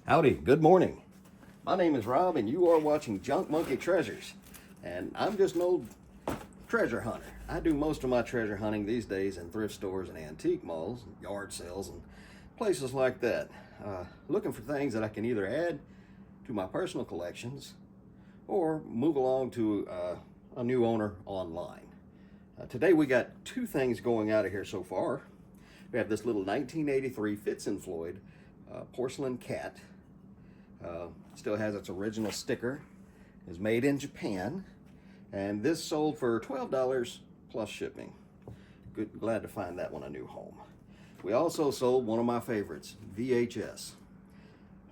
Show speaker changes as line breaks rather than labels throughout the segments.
Howdy, good morning. My name is Rob and you are watching Junk Monkey Treasures. And I'm just an old treasure hunter. I do most of my treasure hunting these days in thrift stores and antique malls, yard sales, and places like that. Looking for things that I can either add to my personal collections or move along to a new owner online. Today we got two things going out of here so far. We have this little 1983 Fitz & Floyd porcelain cat. Still has its original sticker. Is made in Japan, and this sold for $12 plus shipping. Glad to find that one a new home. We also sold one of my favorites, VHS.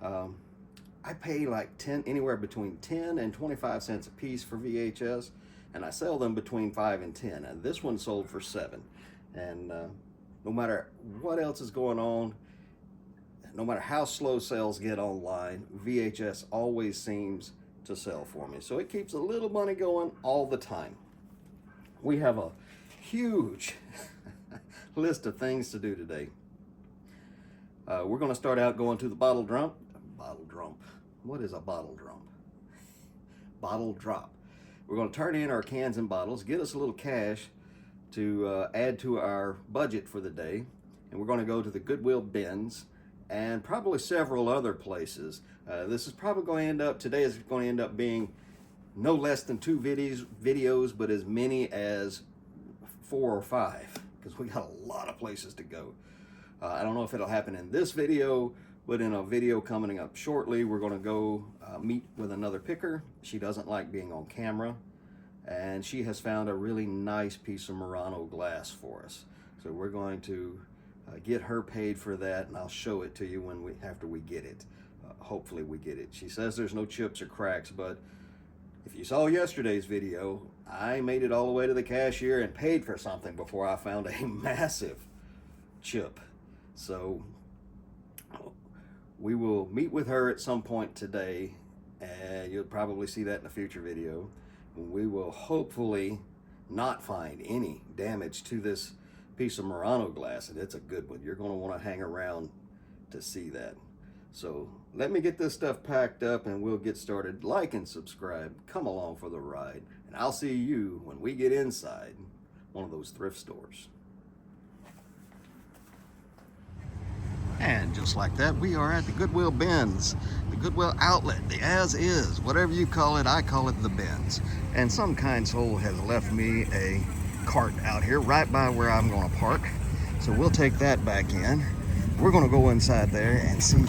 I pay like anywhere between 10 and 25 cents a piece for VHS, and I sell them between 5 and 10. And this one sold for 7. And no matter what else is going on, no matter how slow sales get online, VHS always seems to sell for me. So it keeps a little money going all the time. We have a huge list of things to do today. We're going to start out going to the bottle drop. What is a bottle drop? Bottle drop. We're going to turn in our cans and bottles, get us a little cash to add to our budget for the day. And we're going to go to the Goodwill bins and probably several other places. This is probably going to end up, today is going to end up being no less than 2 videos, but as many as 4 or 5, because we got a lot of places to go. I don't know if it'll happen in this video, but in a video coming up shortly, we're going to go meet with another picker. She doesn't like being on camera, and she has found a really nice piece of Murano glass for us. So we're going to get her paid for that, and I'll show it to you after we get it. Hopefully we get it. She says there's no chips or cracks, but if you saw yesterday's video, I made it all the way to the cashier and paid for something before I found a massive chip. So we will meet with her at some point today, and you'll probably see that in a future video. We will hopefully not find any damage to this piece of Murano glass, and it's a good one. You're going to want to hang around to see that. So let me get this stuff packed up and we'll get started. Like and subscribe. Come along for the ride, and I'll see you when we get inside one of those thrift stores. And just like that, we are at the Goodwill bins, the Goodwill outlet, the as is, whatever you call it, I call it the bins. And some kind soul has left me a cart out here right by where I'm going to park. So we'll take that back in. We're going to go inside there and see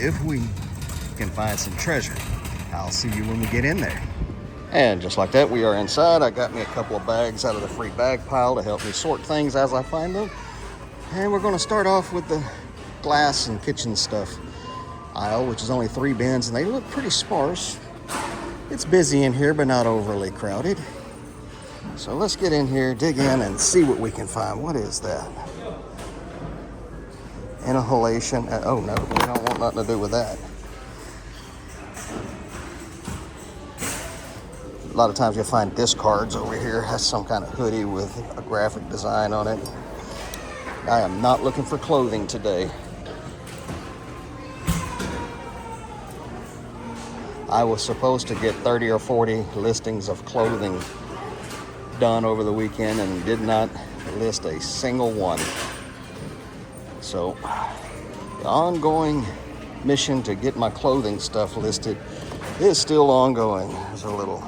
if we can find some treasure. I'll see you when we get in there. And just like that, we are inside. I got me a couple of bags out of the free bag pile to help me sort things as I find them. And we're going to start off with the glass and kitchen stuff aisle, which is only 3 bins, and they look pretty sparse. It's busy in here, but not overly crowded. So let's get in here, dig in, and see what we can find. What is that? Inhalation. Oh no, we don't want nothing to do with that. A lot of times you'll find discards over here. Has some kind of hoodie with a graphic design on it. I am not looking for clothing today. I was supposed to get 30 or 40 listings of clothing done over the weekend and did not list a single one. So the ongoing mission to get my clothing stuff listed is still ongoing. There's a little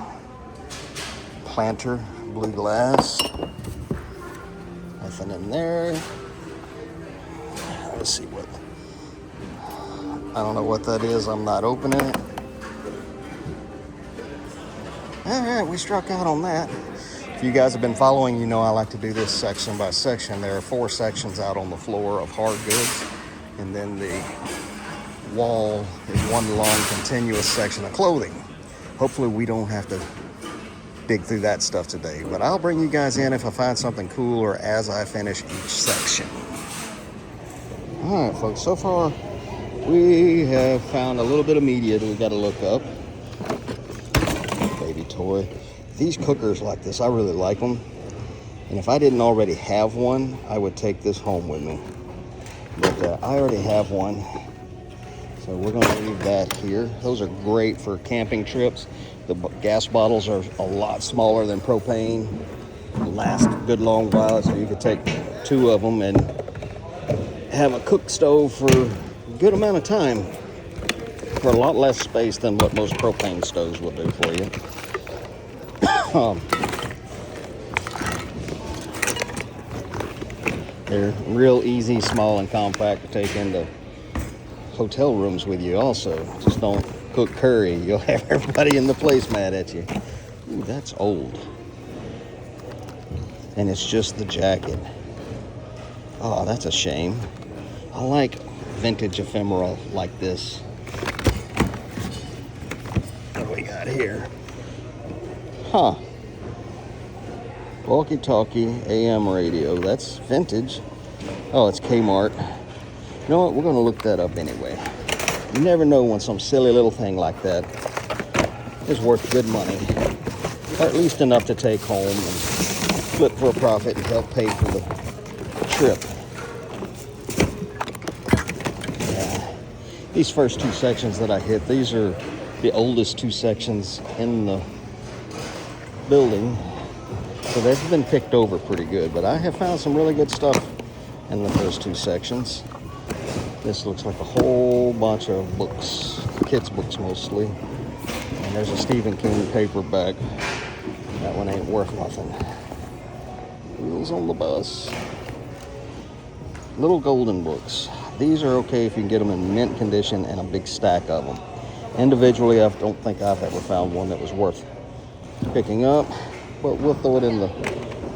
planter, blue glass. Nothing in there. Let's see what. I don't know what that is. I'm not opening it. All right, we struck out on that. If you guys have been following, you know I like to do this section by section. There are 4 sections out on the floor of hard goods, and then the wall is one long continuous section of clothing. Hopefully we don't have to dig through that stuff today, but I'll bring you guys in if I find something cool or as I finish each section. All right, folks, so far we have found a little bit of media that we got to look up. Baby toy. These cookers like this, I really like them. And if I didn't already have one, I would take this home with me. But I already have one. So we're going to leave that here. Those are great for camping trips. The gas bottles are a lot smaller than propane. Last a good long while, so you could take 2 of them and have a cook stove for a good amount of time for a lot less space than what most propane stoves will do for you. They're real easy, small, and compact to take into hotel rooms with you also. Just don't cook curry. You'll have everybody in the place mad at you. Ooh, that's old. And it's just the jacket. Oh, that's a shame. I like vintage ephemera like this. What do we got here? Huh. Walkie-talkie AM radio. That's vintage. Oh, it's Kmart. You know what? We're going to look that up anyway. You never know when some silly little thing like that is worth good money. Or at least enough to take home and flip for a profit and help pay for the trip. Yeah. These first 2 sections that I hit, these are the oldest 2 sections in the building. So they've been picked over pretty good, but I have found some really good stuff in the first 2 sections. This looks like a whole bunch of books, kids' books mostly. And there's a Stephen King paperback. That one ain't worth nothing. Wheels on the Bus. Little golden books. These are okay if you can get them in mint condition and a big stack of them. Individually, I don't think I've ever found one that was worth picking up, but we'll throw it in the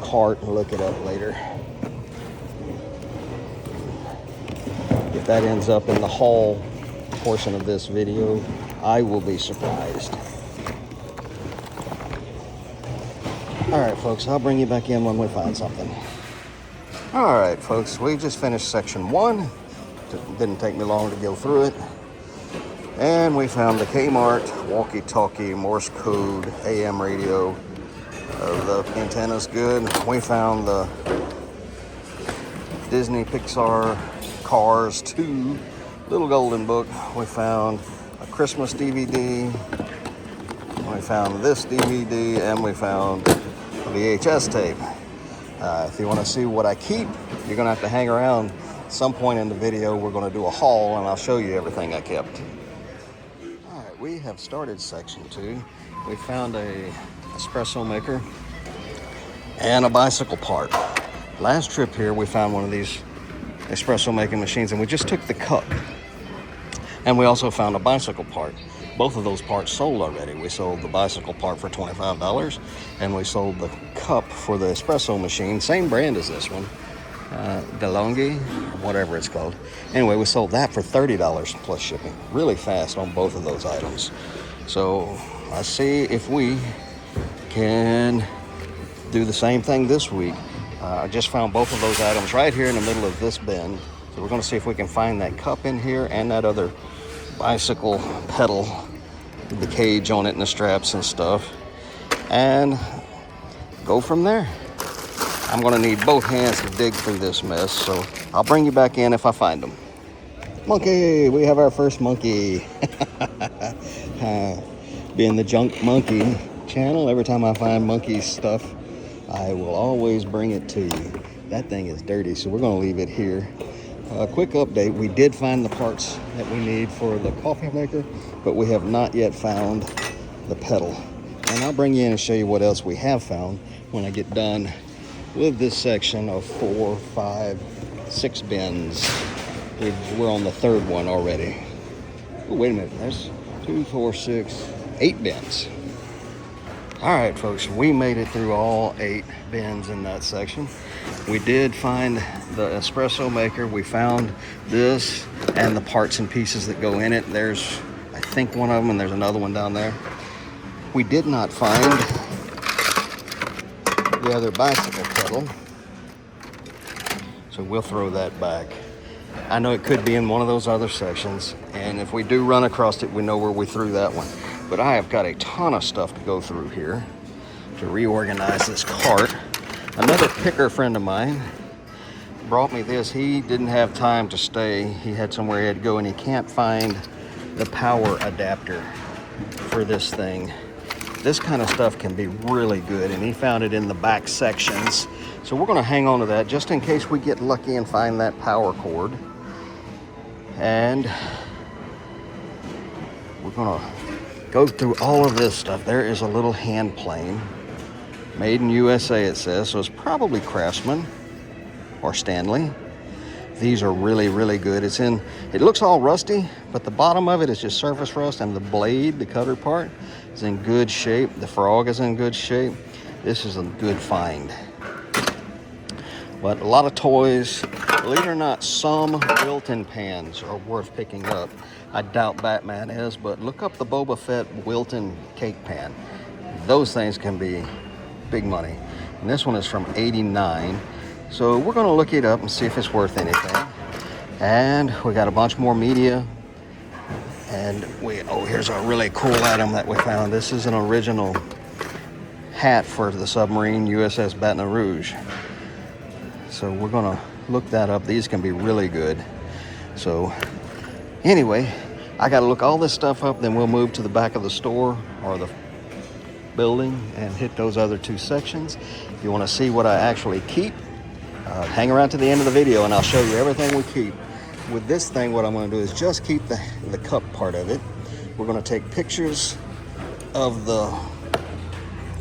cart and look it up later. If that ends up in the haul portion of this video, I will be surprised. All right, folks, I'll bring you back in when we find something. All right, folks, we just finished section 1. Didn't take me long to go through it. And we found the Kmart walkie-talkie Morse code AM radio. The antenna's good. We found the Disney Pixar Cars 2 little golden book. We found a Christmas DVD. We found this DVD, and we found a VHS tape. If you want to see what I keep, you're going to have to hang around. At some point in the video, we're going to do a haul, and I'll show you everything I kept. All right, we have started section 2. We found a espresso maker and a bicycle part. Last trip here, we found one of these espresso making machines, and we just took the cup. And we also found a bicycle part. Both of those parts sold already. We sold the bicycle part for $25, and we sold the cup for the espresso machine, same brand as this one, DeLonghi, whatever it's called. Anyway, we sold that for $30 plus shipping. Really fast on both of those items. So let's see if we can do the same thing this week. I just found both of those items right here in the middle of this bin. So we're going to see if we can find that cup in here and that other bicycle pedal with the cage on it and the straps and stuff, and go from there. I'm going to need both hands to dig through this mess, so I'll bring you back in if I find them. Monkey! We have our first monkey. Being the Junk Monkey channel, every time I find monkey stuff, I will always bring it to you. That thing is dirty, so we're going to leave it here. A quick update, we did find the parts that we need for the coffee maker, but we have not yet found the pedal. And I'll bring you in and show you what else we have found when I get done with this section of 4, 5, 6 bins. We're on the 3rd one already. Oh, wait a minute, there's 2, 4, 6, 8 bins. All right, folks, we made it through all 8 bins in that section. We did find the espresso maker. We found this and the parts and pieces that go in it. There's, I think, one of them, and there's another one down there. We did not find the other bicycle pedal, so we'll throw that back. I know it could be in one of those other sections, and if we do run across it, we know where we threw that one. But I have got a ton of stuff to go through here to reorganize this cart. Another picker friend of mine brought me this. He didn't have time to stay. He had somewhere he had to go, and he can't find the power adapter for this thing. This kind of stuff can be really good, and he found it in the back sections. So we're gonna hang on to that just in case we get lucky and find that power cord. And we're gonna go through all of this stuff. There is a little hand plane, made in USA it says, so it's probably Craftsman or Stanley. These are really, really good. It looks all rusty, but the bottom of it is just surface rust, and the blade, the cutter part, is in good shape. The frog is in good shape. This is a good find. But a lot of toys. Believe it or not, some Wilton pans are worth picking up. I doubt Batman is, but look up the Boba Fett Wilton cake pan. Those things can be big money. And this one is from '89. So we're gonna look it up and see if it's worth anything. And we got a bunch more media. And here's a really cool item that we found. This is an original hat for the submarine USS Baton Rouge. So we're gonna look that up. These can be really good. So anyway, I gotta look all this stuff up, then we'll move to the back of the store or the building and hit those other two sections. If you wanna see what I actually keep, hang around to the end of the video and I'll show you everything we keep. With this thing, what I'm gonna do is just keep the cup part of it. We're gonna take pictures of the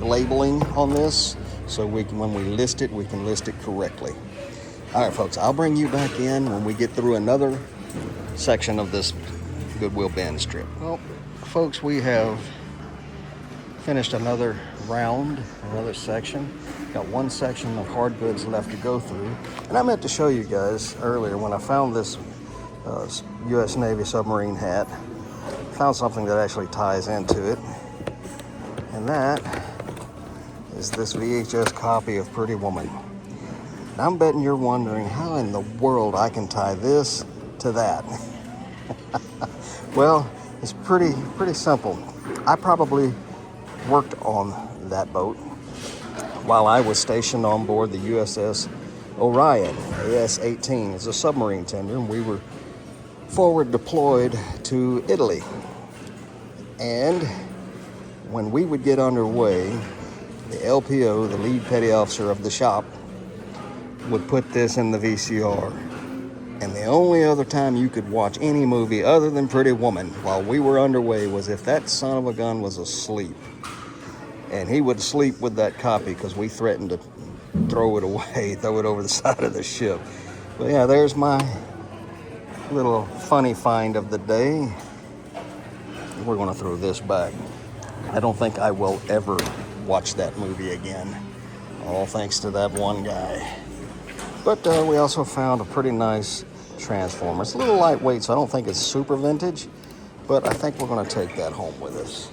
labeling on this so when we list it, we can list it correctly. All right, folks, I'll bring you back in when we get through another section of this Goodwill bin strip. Well, folks, we have finished another round, another section. Got one section of hard goods left to go through. And I meant to show you guys earlier when I found this U.S. Navy submarine hat. Found something that actually ties into it. And that is this VHS copy of Pretty Woman. And I'm betting you're wondering how in the world I can tie this to that. Well, it's pretty simple. I probably worked on that boat while I was stationed on board the USS Orion, AS-18. It's a submarine tender, and we were forward deployed to Italy. And when we would get underway, the LPO, the lead petty officer of the shop, would put this in the VCR. And the only other time you could watch any movie other than Pretty Woman while we were underway was if that son of a gun was asleep. And he would sleep with that copy because we threatened to throw it away, throw it over the side of the ship. But yeah, there's my little funny find of the day. We're gonna throw this back. I don't think I will ever watch that movie again. All thanks to that one guy. But we also found a pretty nice transformer. It's a little lightweight, so I don't think it's super vintage, but I think we're gonna take that home with us.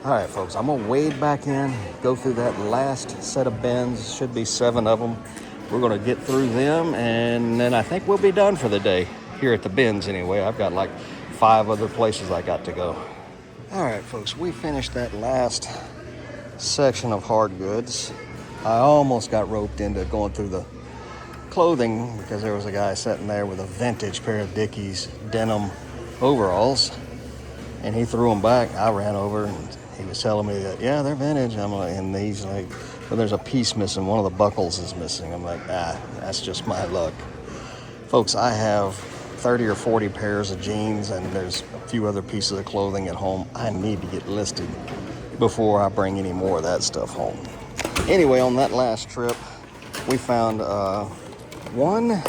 All right, folks, I'm gonna wade back in, go through that last set of bins. Should be 7 of them. We're gonna get through them, and then I think we'll be done for the day, here at the bins anyway. I've got like 5 other places I got to go. All right, folks, we finished that last section of hard goods. I almost got roped into going through the clothing because there was a guy sitting there with a vintage pair of Dickies denim overalls, and he threw them back. I ran over and he was telling me that, yeah, they're vintage. I'm like, and he's like, but there's a piece missing. One of the buckles is missing. I'm like, that's just my luck. Folks, I have 30 or 40 pairs of jeans, and there's a few other pieces of clothing at home. I need to get listed before I bring any more of that stuff home. Anyway, on that last trip, we found one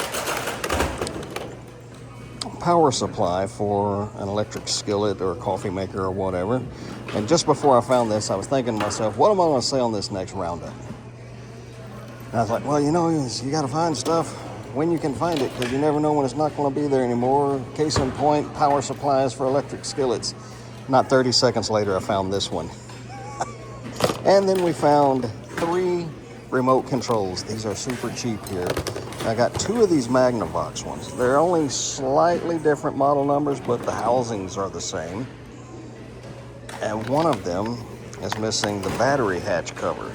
power supply for an electric skillet or a coffee maker or whatever. And just before I found this, I was thinking to myself, what am I going to say on this next roundup? And I was like, well, you know, you got to find stuff when you can find it, because you never know when it's not going to be there anymore. Case in point, power supplies for electric skillets. Not 30 seconds later, I found this one. And then we found 3 remote controls. These are super cheap here. I got 2 of these Magnavox ones. They're only slightly different model numbers, but the housings are the same. And one of them is missing the battery hatch cover.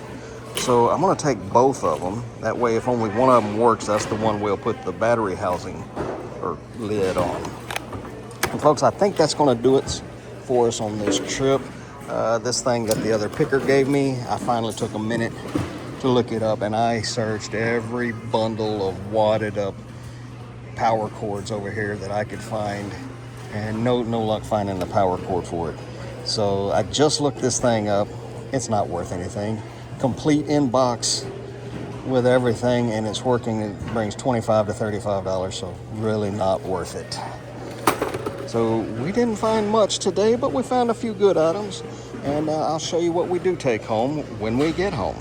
So I'm gonna take both of them. That way, if only one of them works, that's the one we'll put the battery housing or lid on. And folks, I think that's going to do it for us on this trip. This thing that the other picker gave me, I finally took a minute to look it up, and I searched every bundle of wadded up power cords over here that I could find, and no luck finding the power cord for it. So I just looked this thing up. It's not worth anything. Complete in box with everything, and it's working. It brings $25 to $35, so really not worth it. So we didn't find much today, but we found a few good items, and I'll show you what we do take home when we get home.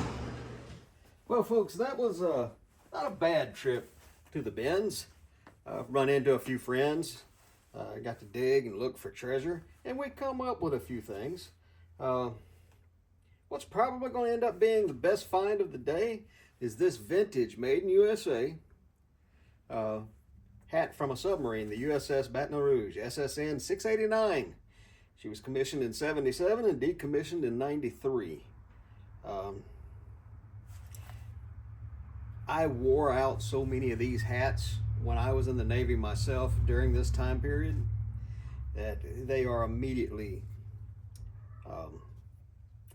Well, folks, that was not a bad trip to the bins. Run into a few friends, got to dig and look for treasure, and we come up with a few things. What's probably going to end up being the best find of the day is this vintage made in USA hat from a submarine, the USS Baton Rouge, SSN 689. She was commissioned in 77 and decommissioned in 93. I wore out so many of these hats when I was in the Navy myself during this time period that they are immediately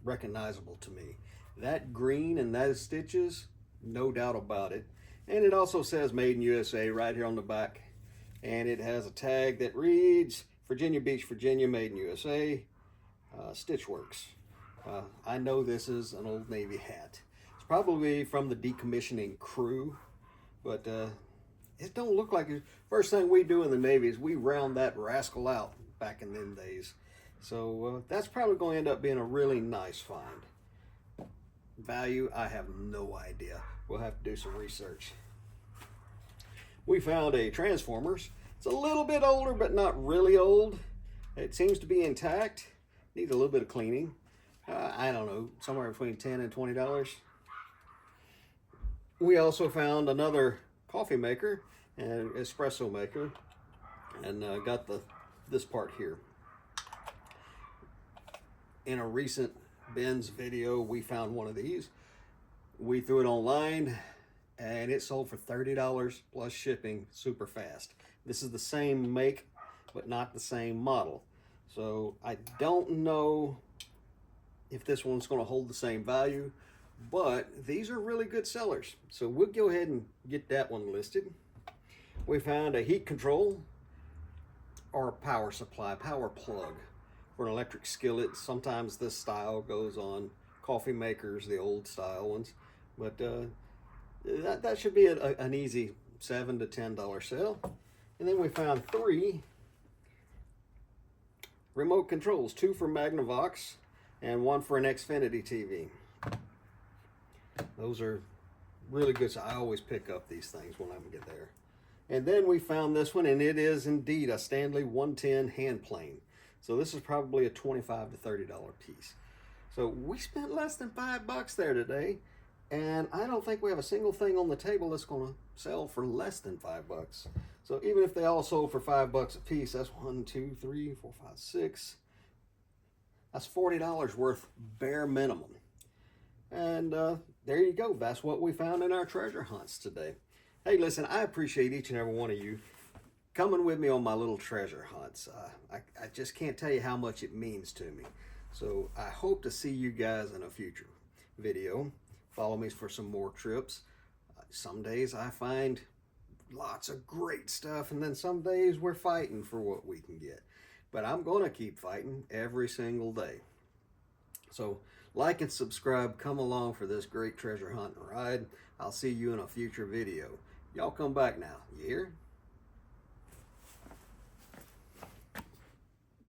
recognizable to me. That green and those stitches, no doubt about it. And it also says made in USA right here on the back. And it has a tag that reads Virginia Beach, Virginia, made in USA, Stitchworks. I know this is an old Navy hat. It's probably from the decommissioning crew, but it don't look like it. First thing we do in the Navy is we round that rascal out back in them days. So that's probably going to end up being a really nice find. Value, I have no idea. We'll have to do some research. We found a Transformers. It's a little bit older, but not really old. It seems to be intact. Needs a little bit of cleaning. I don't know, somewhere between $10 and $20. We also found another coffee maker and espresso maker, and got this part here. In a recent bins video, we found one of these. We threw it online, and it sold for $30 plus shipping super fast. This is the same make, but not the same model. So I don't know if this one's going to hold the same value, but these are really good sellers. So we'll go ahead and get that one listed. We found a heat control or power supply, power plug for an electric skillet. Sometimes this style goes on coffee makers, the old style ones, but that should be an easy $7 to $10 sale. And then we found 3 remote controls, 2 for Magnavox and 1 for an Xfinity TV. Those are really good, so I always pick up these things when I get there. And then we found this one, and it is indeed a Stanley 110 hand plane. So this is probably a $25 to $30 piece. So we spent less than $5 there today, and I don't think we have a single thing on the table that's going to sell for less than $5. So even if they all sold for $5 a piece, that's 1, 2, 3, 4, 5, 6. That's $40 worth bare minimum. And there you go. That's what we found in our treasure hunts today. Hey, listen, I appreciate each and every one of you coming with me on my little treasure hunts. I just can't tell you how much it means to me. So I hope to see you guys in a future video. Follow me for some more trips. Some days I find lots of great stuff, and then some days we're fighting for what we can get. But I'm going to keep fighting every single day. So like and subscribe. Come along for this great treasure hunt and ride. I'll see you in a future video. Y'all come back now. You hear?